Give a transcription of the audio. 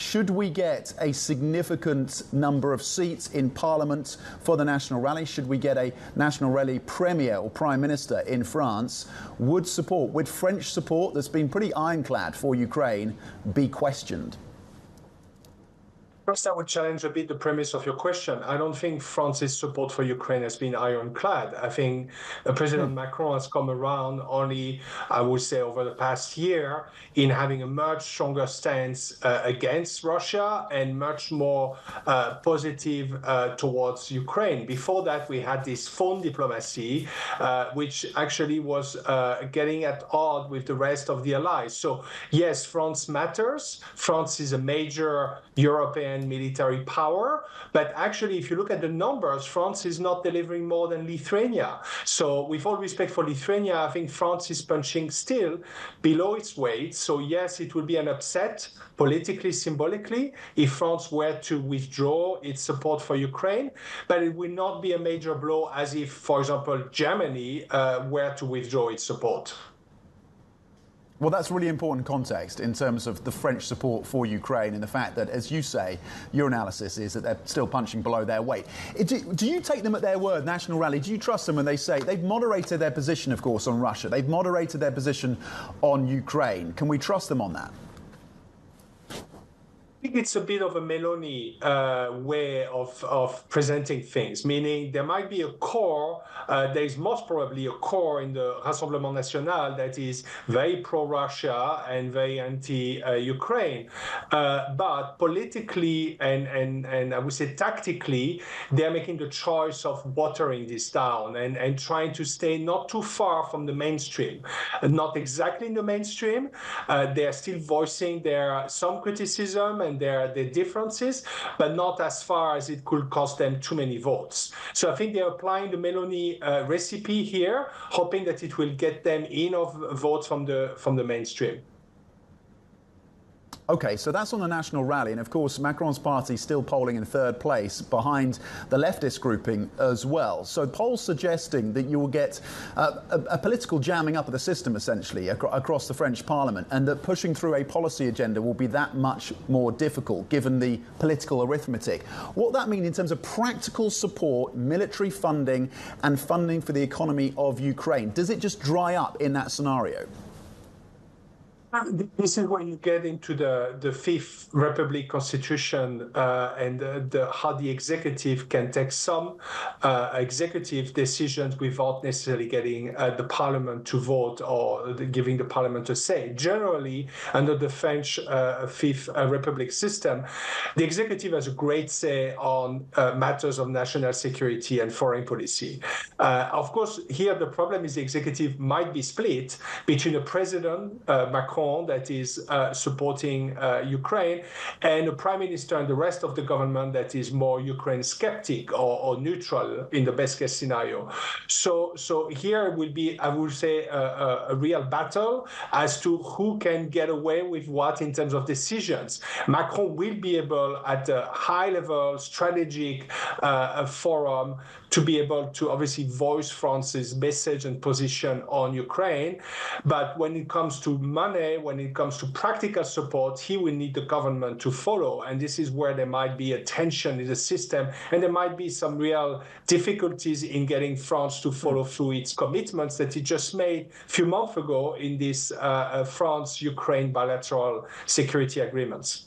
should we get a significant number of seats in Parliament for the National Rally, should we get a National Rally Premier or Prime Minister in France, would French support that's been pretty ironclad for Ukraine be questioned? First, I would challenge a bit the premise of your question. I don't think France's support for Ukraine has been ironclad. I think President Macron has come around only, I would say, over the past year in having a much stronger stance against Russia and much more positive towards Ukraine. Before that, we had this phone diplomacy, which actually was getting at odds with the rest of the allies. So, yes, France matters. France is a major European military power, but actually, if you look at the numbers, France is not delivering more than Lithuania. So with all respect for Lithuania, I think France is punching still below its weight. So yes, it will be an upset politically, symbolically, if France were to withdraw its support for Ukraine, but it will not be a major blow as if, for example, Germany were to withdraw its support. Well, that's really important context in terms of the French support for Ukraine and the fact that, as you say, your analysis is that they're still punching below their weight. Do you take them at their word, National Rally? Do you trust them when they say they've moderated their position, of course, on Russia? They've moderated their position on Ukraine. Can we trust them on that? I think it's a bit of a Meloni way of presenting things, meaning there might be a core, there is most probably a core in the Rassemblement National that is very pro-Russia and very anti-Ukraine. But politically and I would say tactically, they're making the choice of watering this down and trying to stay not too far from the mainstream. Not exactly in the mainstream. They are still voicing some criticism and their differences, but not as far as it could cost them too many votes. So I think they're applying the Meloni recipe here, hoping that it will get them enough votes from the mainstream. OK, so that's on the National Rally. And of course, Macron's party still polling in third place behind the leftist grouping as well. So polls suggesting that you will get a political jamming up of the system, essentially, across the French Parliament, and that pushing through a policy agenda will be that much more difficult, given the political arithmetic. What that mean in terms of practical support, military funding and funding for the economy of Ukraine? Does it just dry up in that scenario? This is when you get into the Fifth Republic Constitution and how the executive can take some executive decisions without necessarily getting the parliament to vote or giving the parliament a say. Generally, under the French Fifth Republic system, the executive has a great say on matters of national security and foreign policy. Of course, here the problem is the executive might be split between a president, Macron, that is supporting Ukraine, and a prime minister and the rest of the government that is more Ukraine skeptic or neutral in the best case scenario. So here will be, I would say, a real battle as to who can get away with what in terms of decisions. Macron will be able at a high level strategic forum to be able to obviously voice France's message and position on Ukraine. But when it comes to money, when it comes to practical support, he will need the government to follow. And this is where there might be a tension in the system. And there might be some real difficulties in getting France to follow through its commitments that it just made a few months ago in this France-Ukraine bilateral security agreements.